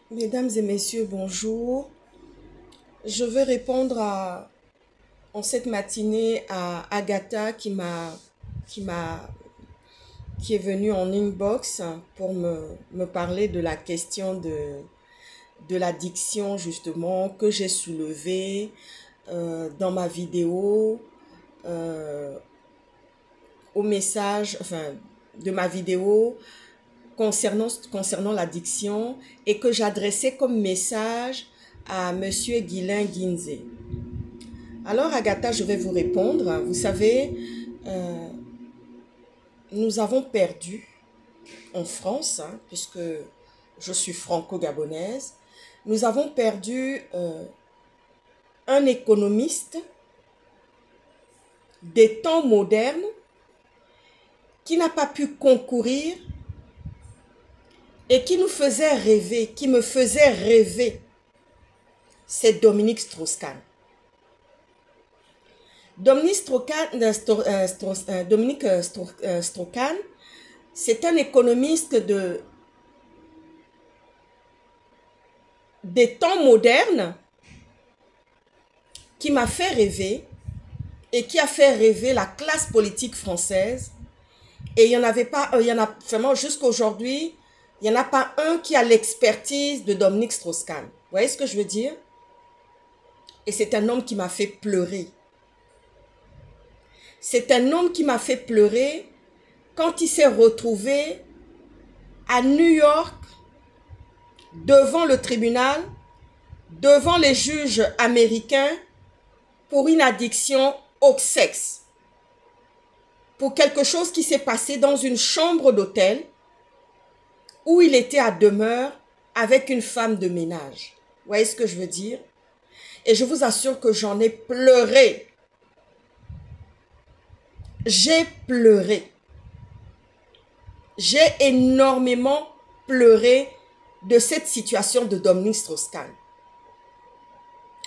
Mesdames et messieurs, bonjour. Je vais répondre en cette matinée à Agatha qui m'a, qui est venue en inbox pour me parler de la question de l'addiction justement que j'ai soulevée dans ma vidéo, euh, au message, enfin, de ma vidéo concernant l'addiction et que j'adressais comme message à Monsieur Guilain Guinzé. Alors Agatha, je vais vous répondre. Vous savez, euh, nous avons perdu en France, puisque je suis franco-gabonaise, nous avons perdu un économiste des temps modernes qui n'a pas pu concourir et qui nous faisait rêver, qui me faisait rêver. C'est Dominique Strauss-Kahn. Dominique Strauss-Kahn, c'est un économiste des temps modernes qui m'a fait rêver et qui a fait rêver la classe politique française. Et il y en avait pas, il y en a vraiment jusqu'à aujourd'hui, il n'y en a pas un qui a l'expertise de Dominique Strauss-Kahn. Vous voyez ce que je veux dire? Et c'est un homme qui m'a fait pleurer. C'est un homme qui m'a fait pleurer quand il s'est retrouvé à New York, devant le tribunal, devant les juges américains, pour une addiction au sexe. Pour quelque chose qui s'est passé dans une chambre d'hôtel où il était à demeure avec une femme de ménage. Vous voyez ce que je veux dire? Et je vous assure que j'en ai pleuré. J'ai pleuré. J'ai énormément pleuré de cette situation de Dominique Strauss-Kahn.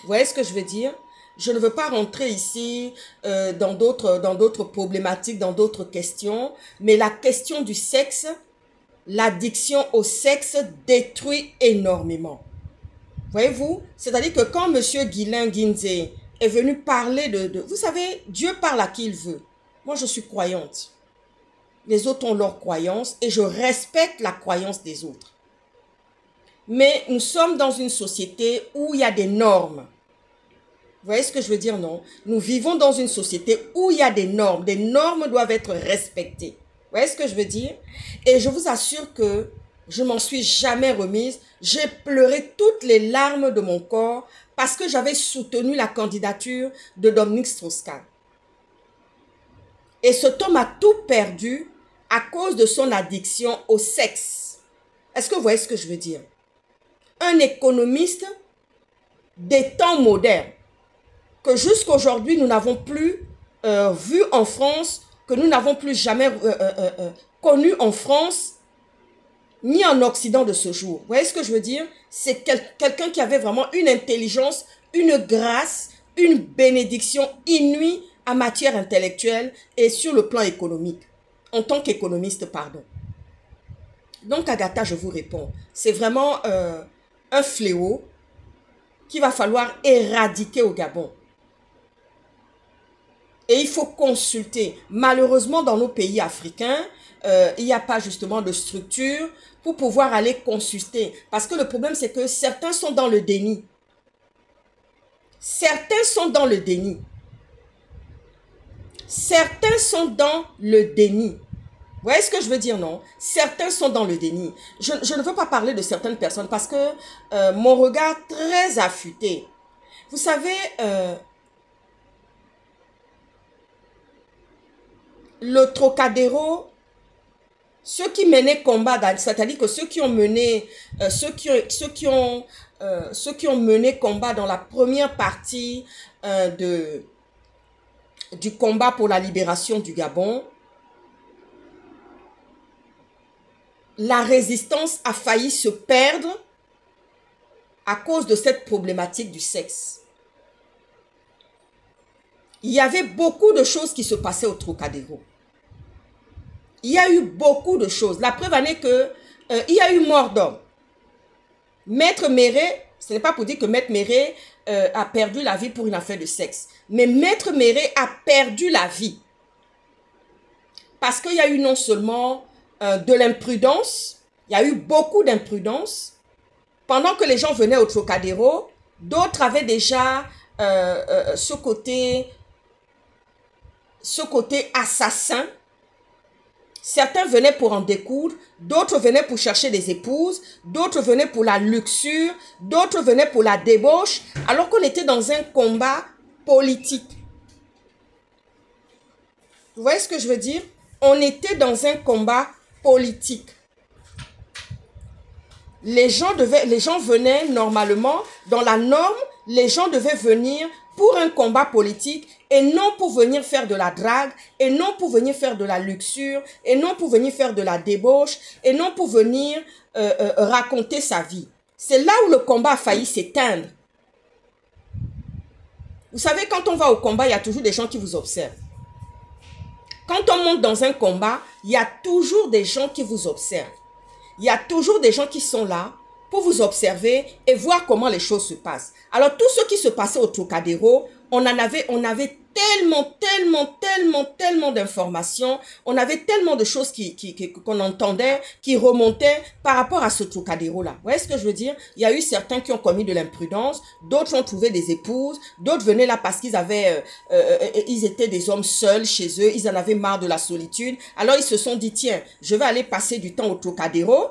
Vous voyez ce que je veux dire? Je ne veux pas rentrer ici dans d'autres problématiques, dans d'autres questions, mais la question du sexe, l'addiction au sexe détruit énormément. Voyez-vous? C'est-à-dire que quand M. Guilain Guinzé est venu parler Vous savez, Dieu parle à qui il veut. Moi, je suis croyante. Les autres ont leur croyance et je respecte la croyance des autres. Mais nous sommes dans une société où il y a des normes. Vous voyez ce que je veux dire, non? Nous vivons dans une société où il y a des normes. Des normes doivent être respectées. Vous voyez ce que je veux dire? Et je vous assure que je m'en suis jamais remise. J'ai pleuré toutes les larmes de mon corps parce que j'avais soutenu la candidature de Dominique Strauss-Kahn. Et cet homme a tout perdu à cause de son addiction au sexe. Est-ce que vous voyez ce que je veux dire? Un économiste des temps modernes que jusqu'à aujourd'hui nous n'avons plus vu en France, que nous n'avons plus jamais connu en France, ni en Occident de ce jour. Vous voyez ce que je veux dire? C'est quelqu'un qui avait vraiment une intelligence, une grâce, une bénédiction inouïe en matière intellectuelle et sur le plan économique, en tant qu'économiste, pardon. Donc Agatha, je vous réponds, c'est vraiment un fléau qu'il va falloir éradiquer au Gabon. Et il faut consulter. Malheureusement, dans nos pays africains, il n'y a pas justement de structure pour pouvoir aller consulter. Parce que le problème, c'est que certains sont dans le déni. Certains sont dans le déni. Certains sont dans le déni. Vous voyez ce que je veux dire, non? Certains sont dans le déni. Je ne veux pas parler de certaines personnes parce que mon regard très affûté. Vous savez, le Trocadéro, ceux qui menaient combat, c'est-à-dire que ceux qui ont mené, ceux qui ont mené combat dans la première partie du combat pour la libération du Gabon, la résistance a failli se perdre à cause de cette problématique du sexe. Il y avait beaucoup de choses qui se passaient au Trocadéro. Il y a eu beaucoup de choses. La preuve en est qu'il y a eu mort d'homme. Maître Méré, ce n'est pas pour dire que Maître Méré a perdu la vie pour une affaire de sexe. Mais Maître Méré a perdu la vie. Parce qu'il y a eu non seulement de l'imprudence, il y a eu beaucoup d'imprudence. Pendant que les gens venaient au Trocadéro, d'autres avaient déjà ce côté assassin. Certains venaient pour en découdre, d'autres venaient pour chercher des épouses, d'autres venaient pour la luxure, d'autres venaient pour la débauche, alors qu'on était dans un combat politique. Vous voyez ce que je veux dire? On était dans un combat politique. Les gens venaient normalement, dans la norme, les gens devaient venir pour un combat politique et non pour venir faire de la drague, et non pour venir faire de la luxure, et non pour venir faire de la débauche, et non pour venir raconter sa vie. C'est là où le combat a failli s'éteindre. Vous savez, quand on va au combat, il y a toujours des gens qui vous observent. Quand on monte dans un combat, il y a toujours des gens qui vous observent. Il y a toujours des gens qui sont là pour vous observer et voir comment les choses se passent. Alors, tout ce qui se passait au Trocadéro, on avait tellement d'informations, on avait tellement de choses qu'on entendait, qui remontaient par rapport à ce Trocadéro-là. Vous voyez ce que je veux dire? Il y a eu certains qui ont commis de l'imprudence, d'autres ont trouvé des épouses, d'autres venaient là parce qu'ils ils étaient des hommes seuls chez eux, ils en avaient marre de la solitude. Alors, ils se sont dit, tiens, je vais aller passer du temps au Trocadéro.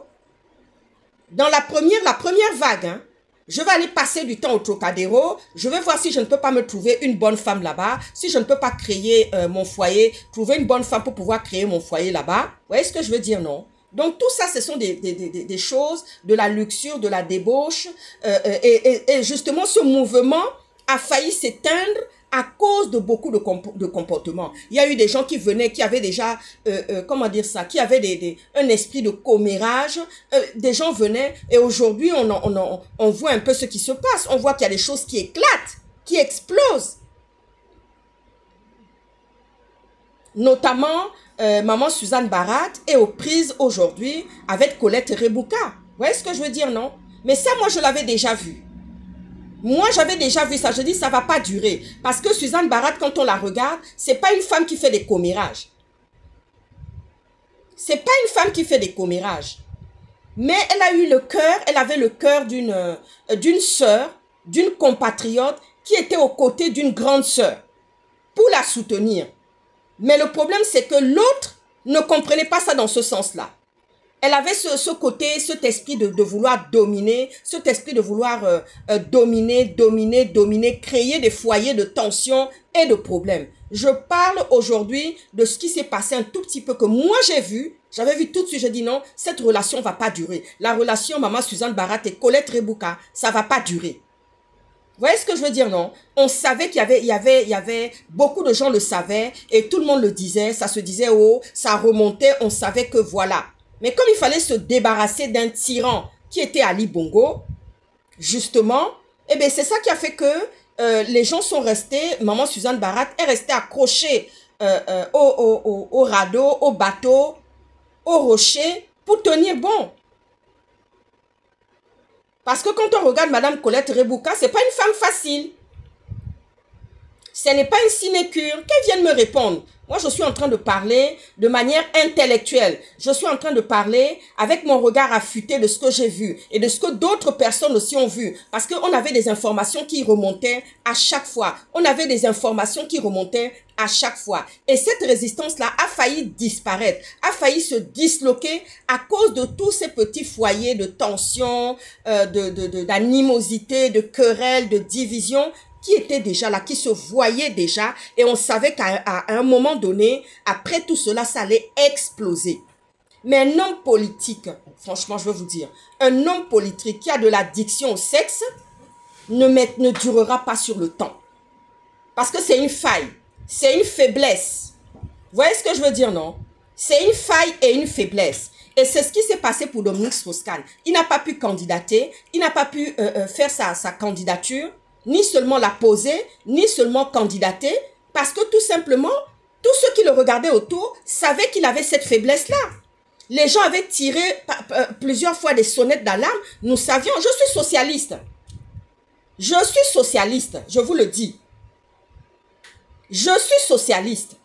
Dans la première vague, hein, je vais aller passer du temps au Trocadéro. Je vais voir si je ne peux pas me trouver une bonne femme là-bas. Si je ne peux pas créer mon foyer, trouver une bonne femme pour pouvoir créer mon foyer là-bas. Vous voyez ce que je veux dire, non? Donc, tout ça, ce sont des choses, de la luxure, de la débauche. Et justement, ce mouvement a failli s'éteindre à cause de beaucoup de comportements. Il y a eu des gens qui venaient, qui avaient déjà, comment dire ça, qui avaient un esprit de commérage. Des gens venaient et aujourd'hui, on voit un peu ce qui se passe. On voit qu'il y a des choses qui éclatent, qui explosent. Notamment, maman Suzanne Barat est aux prises aujourd'hui avec Colette Rebouka. Vous voyez ce que je veux dire, non? Mais ça, moi, je l'avais déjà vu. Moi, j'avais déjà vu ça. Je dis, ça ne va pas durer. Parce que Suzanne Barat, quand on la regarde, ce n'est pas une femme qui fait des commérages. Ce n'est pas une femme qui fait des commérages. Mais elle a eu le cœur, elle avait le cœur d'une sœur, d'une compatriote qui était aux côtés d'une grande sœur pour la soutenir. Mais le problème, c'est que l'autre ne comprenait pas ça dans ce sens-là. Elle avait ce côté, cet esprit de vouloir dominer, cet esprit de vouloir dominer, créer des foyers de tension et de problèmes. Je parle aujourd'hui de ce qui s'est passé un tout petit peu que moi j'ai vu. J'avais vu tout de suite, j'ai dit non, cette relation ne va pas durer. La relation maman Suzanne Barat et Colette Rebouka, ça ne va pas durer. Vous voyez ce que je veux dire, non? On savait qu'il y avait, beaucoup de gens le savaient et tout le monde le disait, ça se disait oh, ça remontait, on savait que voilà. Mais comme il fallait se débarrasser d'un tyran qui était Ali Bongo, justement, eh bien c'est ça qui a fait que les gens sont restés, maman Suzanne Barat est restée accrochée au radeau, au bateau, au rocher pour tenir bon. Parce que quand on regarde Madame Colette Rebouka, ce n'est pas une femme facile. Ce n'est pas une sinécure. Qu'elle vienne me répondre. Moi, je suis en train de parler de manière intellectuelle. Je suis en train de parler avec mon regard affûté de ce que j'ai vu et de ce que d'autres personnes aussi ont vu. Parce qu'on avait des informations qui remontaient à chaque fois. On avait des informations qui remontaient à chaque fois. Et cette résistance-là a failli disparaître, a failli se disloquer à cause de tous ces petits foyers de tension, d'animosité, de querelles, de division qui étaient déjà là, qui se voyaient déjà, et on savait qu'à un moment donné, après tout cela, ça allait exploser. Mais un homme politique, franchement, je veux vous dire, un homme politique qui a de l'addiction au sexe ne durera pas sur le temps. Parce que c'est une faille, c'est une faiblesse. Vous voyez ce que je veux dire, non? C'est une faille et une faiblesse. Et c'est ce qui s'est passé pour Dominique Strauss-Kahn. Il n'a pas pu candidater, il n'a pas pu faire sa candidature, ni seulement la poser, ni seulement candidater, parce que tout simplement, tous ceux qui le regardaient autour savaient qu'il avait cette faiblesse-là. Les gens avaient tiré plusieurs fois des sonnettes d'alarme. Nous savions, je suis socialiste. Je suis socialiste, je vous le dis. Je suis socialiste.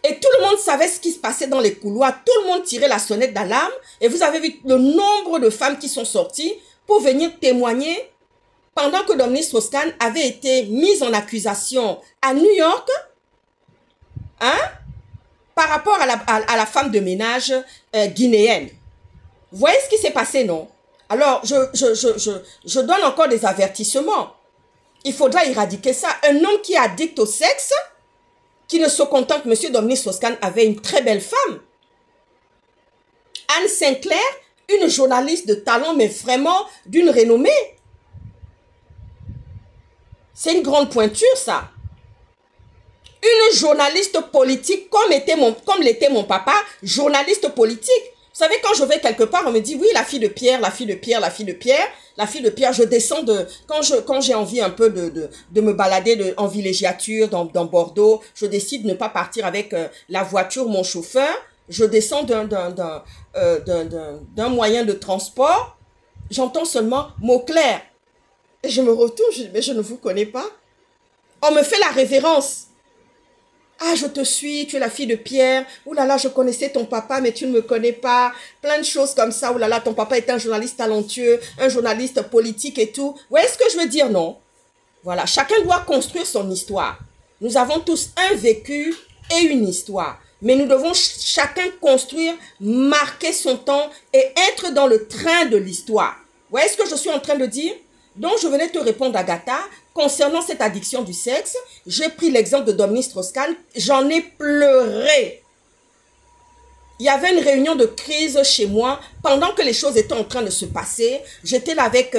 Et tout le monde savait ce qui se passait dans les couloirs. Tout le monde tirait la sonnette d'alarme. Et vous avez vu le nombre de femmes qui sont sorties pour venir témoigner pendant que Dominique Strauss-Kahn avait été mise en accusation à New York, hein, par rapport à la femme de ménage guinéenne. Vous voyez ce qui s'est passé, non? Alors, je donne encore des avertissements. Il faudra éradiquer ça. Un homme qui est addict au sexe, qui ne se contente, M. Dominique Strauss-Kahn avait une très belle femme. Anne Sinclair, une journaliste de talent, mais vraiment d'une renommée. C'est une grande pointure, ça. Une journaliste politique, comme l'était mon papa, journaliste politique. Vous savez, quand je vais quelque part, on me dit, oui, la fille de Pierre, la fille de Pierre, la fille de Pierre, la fille de Pierre, je descends de... Quand j'ai envie un peu de me balader en villégiature, dans Bordeaux, je décide de ne pas partir avec la voiture, mon chauffeur, je descends d'un moyen de transport, j'entends seulement mots clairs. Et je me retourne, je dis, mais je ne vous connais pas. On me fait la révérence. Ah, je te suis, tu es la fille de Pierre. Ouh là là, je connaissais ton papa, mais tu ne me connais pas. Plein de choses comme ça. Ouh là là, ton papa est un journaliste talentueux, un journaliste politique et tout. Vous voyez ce que je veux dire, non? Voilà, chacun doit construire son histoire. Nous avons tous un vécu et une histoire. Mais nous devons chacun construire, marquer son temps et être dans le train de l'histoire. Vous voyez ce que je suis en train de dire? Donc, je venais te répondre, Agatha, concernant cette addiction du sexe. J'ai pris l'exemple de Dominique Strauss-Kahn. J'en ai pleuré. Il y avait une réunion de crise chez moi. Pendant que les choses étaient en train de se passer, j'étais là avec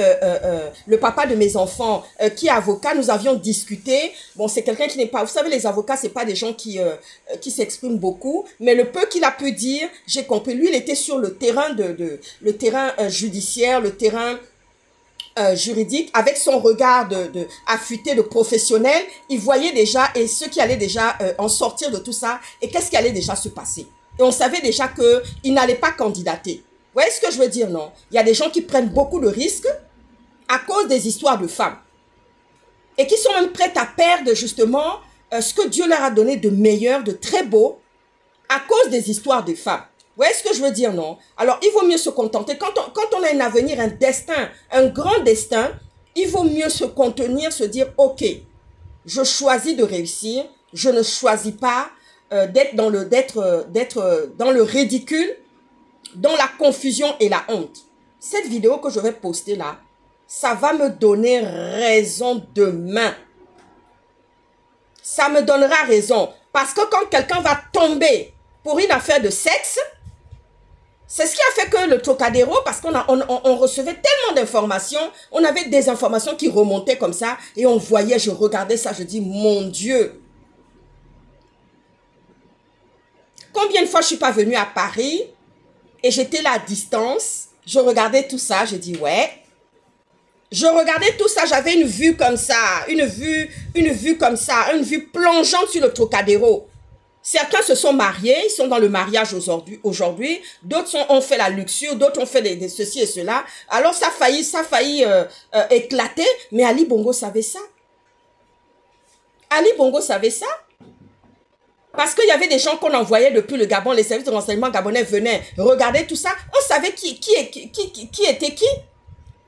le papa de mes enfants qui est avocat. Nous avions discuté. Bon, c'est quelqu'un qui n'est pas... Vous savez, les avocats, ce n'est pas des gens qui s'expriment beaucoup. Mais le peu qu'il a pu dire, j'ai compris. Lui, il était sur le terrain, le terrain judiciaire, le terrain... juridique, avec son regard affûté de professionnel, il voyait déjà et ce qui allait déjà en sortir de tout ça et qu'est-ce qui allait déjà se passer. Et on savait déjà qu'il n'allait pas candidater. Vous voyez ce que je veux dire, non? Il y a des gens qui prennent beaucoup de risques à cause des histoires de femmes et qui sont même prêtes à perdre justement ce que Dieu leur a donné de meilleur, de très beau à cause des histoires de femmes. Vous voyez ce que je veux dire, non? Alors, il vaut mieux se contenter. Quand on a un avenir, un destin, un grand destin, il vaut mieux se contenir, se dire, ok, je choisis de réussir, je ne choisis pas d'être dans le ridicule, dans la confusion et la honte. Cette vidéo que je vais poster là, ça va me donner raison demain. Ça me donnera raison. Parce que quand quelqu'un va tomber pour une affaire de sexe, c'est ce qui a fait que le Trocadéro, parce qu'on recevait tellement d'informations, on avait des informations qui remontaient comme ça, et on voyait, je regardais ça, je dis, mon Dieu. Combien de fois je ne suis pas venue à Paris, et j'étais là à distance, je regardais tout ça, je dis, ouais. Je regardais tout ça, j'avais une vue comme ça, une vue comme ça, une vue plongeante sur le Trocadéro. Certains se sont mariés, ils sont dans le mariage aujourd'hui. D'autres ont fait la luxure, d'autres ont fait des ceci et cela. Alors ça a failli éclater, mais Ali Bongo savait ça. Ali Bongo savait ça. Parce qu'il y avait des gens qu'on envoyait depuis le Gabon, les services de renseignement gabonais venaient regarder tout ça. On savait qui était qui.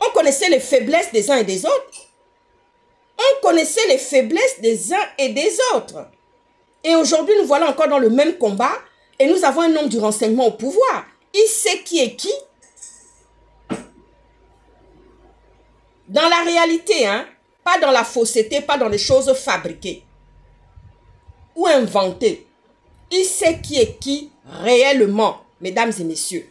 On connaissait les faiblesses des uns et des autres. On connaissait les faiblesses des uns et des autres. Et aujourd'hui, nous voilà encore dans le même combat et nous avons un homme du renseignement au pouvoir. Il sait qui est qui. Dans la réalité, hein, pas dans la fausseté, pas dans les choses fabriquées ou inventées. Il sait qui est qui réellement, mesdames et messieurs.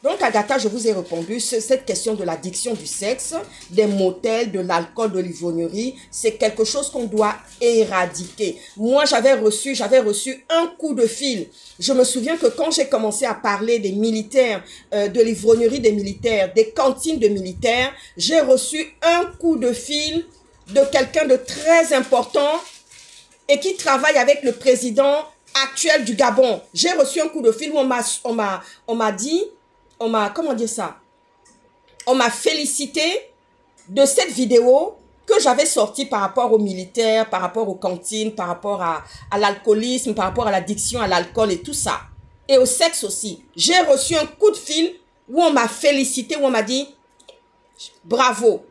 Donc, Agatha, je vous ai répondu sur cette question de l'addiction du sexe, des motels, de l'alcool, de l'ivrognerie. C'est quelque chose qu'on doit éradiquer. Moi, j'avais reçu un coup de fil. Je me souviens que quand j'ai commencé à parler des militaires, de l'ivrognerie des militaires, des cantines de militaires, j'ai reçu un coup de fil de quelqu'un de très important et qui travaille avec le président actuelle du Gabon. J'ai reçu un coup de fil où on m'a dit, comment dire ça? On m'a félicité de cette vidéo que j'avais sortie par rapport aux militaires, par rapport aux cantines, par rapport à l'alcoolisme, par rapport à l'addiction à l'alcool et tout ça. Et au sexe aussi. J'ai reçu un coup de fil où on m'a félicité, où on m'a dit bravo.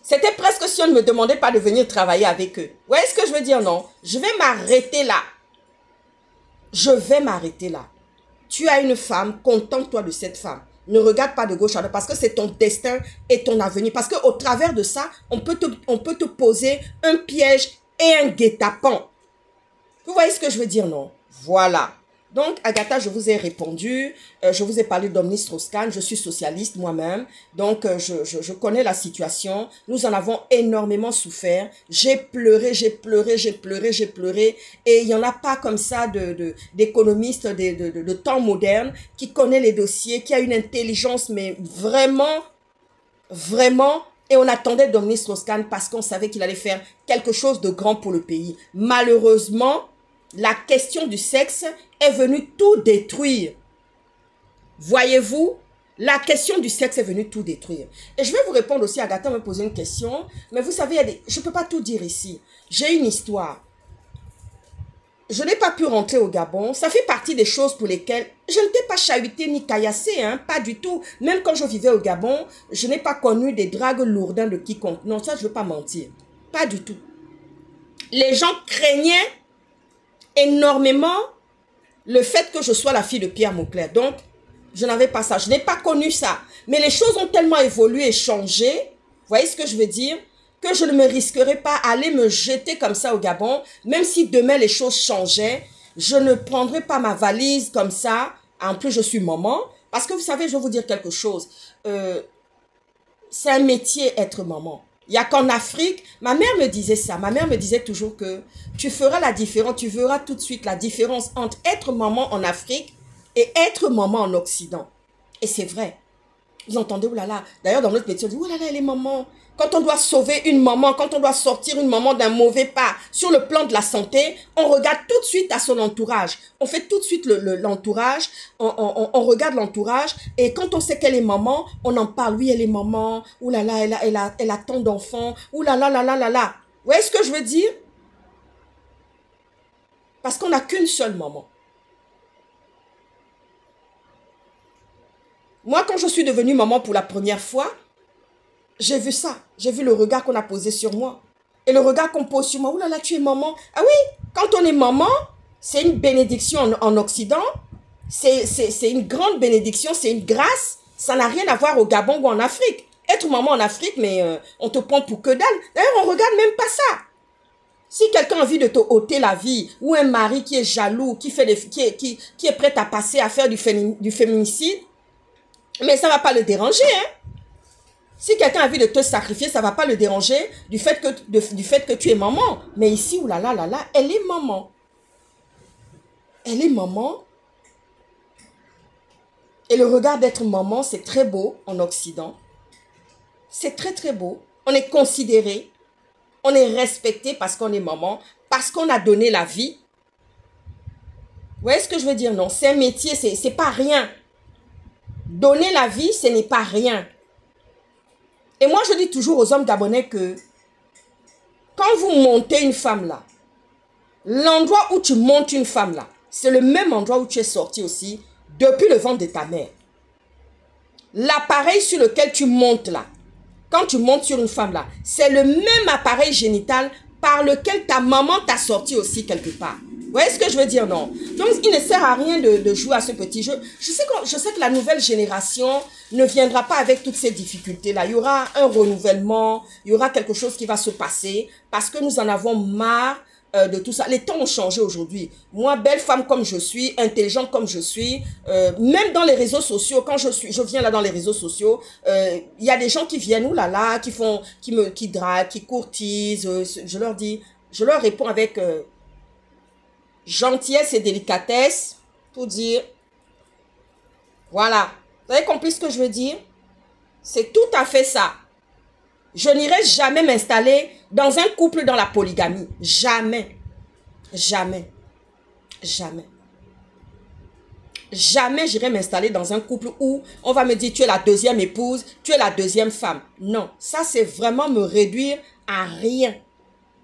C'était presque si on ne me demandait pas de venir travailler avec eux. Vous voyez ce que je veux dire, non? Je vais m'arrêter là. Je vais m'arrêter là. Tu as une femme, contente-toi de cette femme. Ne regarde pas de gauche à droite parce que c'est ton destin et ton avenir. Parce qu'au travers de ça, on peut te poser un piège et un guet-apens. Vous voyez ce que je veux dire, non? Voilà. Donc, Agatha, je vous ai répondu. Je vous ai parlé d'Omnis Strauss-Kahn. Je suis socialiste moi-même. Donc, je connais la situation. Nous en avons énormément souffert. J'ai pleuré, j'ai pleuré, j'ai pleuré, j'ai pleuré. Et il n'y en a pas comme ça d'économistes de temps moderne qui connaît les dossiers, qui a une intelligence, mais vraiment, vraiment. Et on attendait d'Omnis Strauss-Kahn parce qu'on savait qu'il allait faire quelque chose de grand pour le pays. Malheureusement, la question du sexe est venue tout détruire. Voyez-vous, la question du sexe est venue tout détruire. Et je vais vous répondre aussi, Agatha me poser une question. Mais vous savez, je ne peux pas tout dire ici. J'ai une histoire. Je n'ai pas pu rentrer au Gabon. Ça fait partie des choses pour lesquelles je n'étais pas chahutée ni caillassée, hein, pas du tout. Même quand je vivais au Gabon, je n'ai pas connu des dragues lourdins de quiconque. Non, ça, je ne veux pas mentir. Pas du tout. Les gens craignaient énormément le fait que je sois la fille de Pierre Mauclerc. Donc, je n'avais pas ça. Je n'ai pas connu ça. Mais les choses ont tellement évolué et changé. Vous voyez ce que je veux dire? Que je ne me risquerais pas à aller me jeter comme ça au Gabon. Même si demain les choses changeaient, je ne prendrais pas ma valise comme ça. En plus, je suis maman. Parce que vous savez, je vais vous dire quelque chose. C'est un métier être maman. Il n'y a qu'en Afrique, ma mère me disait ça. Ma mère me disait toujours que tu feras la différence, tu verras tout de suite la différence entre être maman en Afrique et être maman en Occident. Et c'est vrai. Vous entendez, oulala. D'ailleurs, dans notre métier, on dit, oulala, elle est maman. Quand on doit sauver une maman, quand on doit sortir une maman d'un mauvais pas sur le plan de la santé, on regarde tout de suite à son entourage. On fait tout de suite l'entourage, on regarde l'entourage et quand on sait qu'elle est maman, on en parle. Oui, elle est maman, oulala, elle a tant d'enfants, oulala, là, là, là, là. Vous voyez ce que je veux dire? Parce qu'on n'a qu'une seule maman. Moi, quand je suis devenue maman pour la première fois, j'ai vu ça. J'ai vu le regard qu'on a posé sur moi. Et le regard qu'on pose sur moi. Ouh là là, tu es maman. Ah oui, quand on est maman, c'est une bénédiction en Occident. C'est une grande bénédiction, c'est une grâce. Ça n'a rien à voir au Gabon ou en Afrique. Être maman en Afrique, mais on te prend pour que dalle. D'ailleurs, on regarde même pas ça. Si quelqu'un a envie de te ôter la vie, ou un mari qui est jaloux, qui est prêt à passer à faire du féminicide, mais ça ne va pas le déranger, hein. Si quelqu'un a envie de te sacrifier, ça ne va pas le déranger du fait que tu es maman. Mais ici, oulala, là, là, elle est maman. Elle est maman. Et le regard d'être maman, c'est très beau en Occident. C'est très, très beau. On est considéré. On est respecté parce qu'on est maman. Parce qu'on a donné la vie. Vous voyez ce que je veux dire? Non, c'est un métier, c'est pas rien. Donner la vie, ce n'est pas rien. Et moi, je dis toujours aux hommes gabonais que quand vous montez une femme là, l'endroit où tu montes une femme là, c'est le même endroit où tu es sorti aussi depuis le ventre de ta mère. L'appareil sur lequel tu montes là, quand tu montes sur une femme là, c'est le même appareil génital par lequel ta maman t'a sorti aussi quelque part. Vous voyez ce que je veux dire, non? Donc, il ne sert à rien de jouer à ce petit jeu. Je sais que la nouvelle génération ne viendra pas avec toutes ces difficultés-là. Il y aura un renouvellement, il y aura quelque chose qui va se passer parce que nous en avons marre de tout ça. Les temps ont changé aujourd'hui. Moi, belle femme comme je suis, intelligente comme je suis, même dans les réseaux sociaux, quand je viens là dans les réseaux sociaux, il y a des gens qui viennent, oulala, qui draguent, qui courtisent. Je leur réponds avec gentillesse et délicatesse pour dire, voilà. Vous avez compris ce que je veux dire? C'est tout à fait ça. Je n'irai jamais m'installer dans un couple dans la polygamie. Jamais. Jamais. Jamais. Jamais j'irai m'installer dans un couple où on va me dire tu es la deuxième épouse, tu es la deuxième femme. Non, ça c'est vraiment me réduire à rien.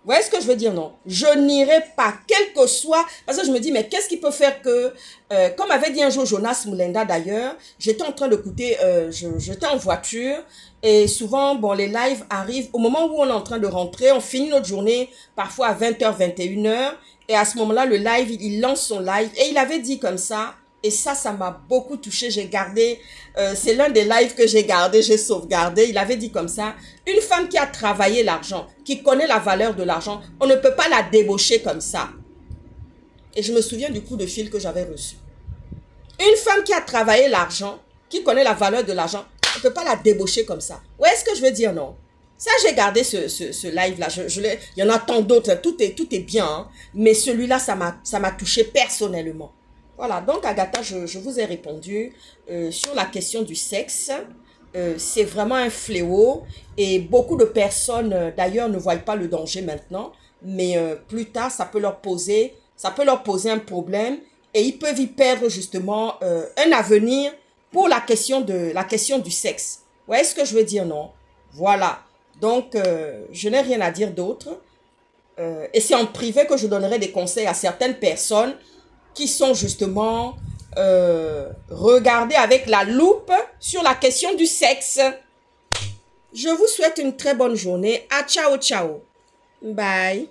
Vous voyez ce que je veux dire, non? Je n'irai pas, quel que soit, parce que je me dis, mais qu'est-ce qui peut faire que, comme avait dit un jour Jonas Moulenda d'ailleurs, j'étais en train d'écouter, j'étais en voiture, et souvent, bon, les lives arrivent au moment où on est en train de rentrer, on finit notre journée, parfois à 20h, 21h, et à ce moment-là, le live, il lance son live, et il avait dit comme ça, et ça m'a beaucoup touché. J'ai gardé, c'est l'un des lives que j'ai gardé, j'ai sauvegardé. Il avait dit comme ça, une femme qui a travaillé l'argent, qui connaît la valeur de l'argent, on ne peut pas la débaucher comme ça. Et je me souviens du coup de fil que j'avais reçu. Une femme qui a travaillé l'argent, qui connaît la valeur de l'argent, on ne peut pas la débaucher comme ça. Vous voyez ce que je veux dire, non? Ça, j'ai gardé ce live-là. Il y en a tant d'autres, tout est bien. Hein, mais celui-là, ça m'a touché personnellement. Voilà, donc Agatha, je vous ai répondu sur la question du sexe. C'est vraiment un fléau et beaucoup de personnes d'ailleurs ne voient pas le danger maintenant. Mais plus tard, ça peut leur poser un problème et ils peuvent y perdre justement un avenir pour la question du sexe. Vous voyez ce que je veux dire, non? Voilà, donc je n'ai rien à dire d'autre. Et c'est en privé que je donnerai des conseils à certaines personnes qui sont justement regardées avec la loupe sur la question du sexe. Je vous souhaite une très bonne journée. À ciao, ciao. Bye.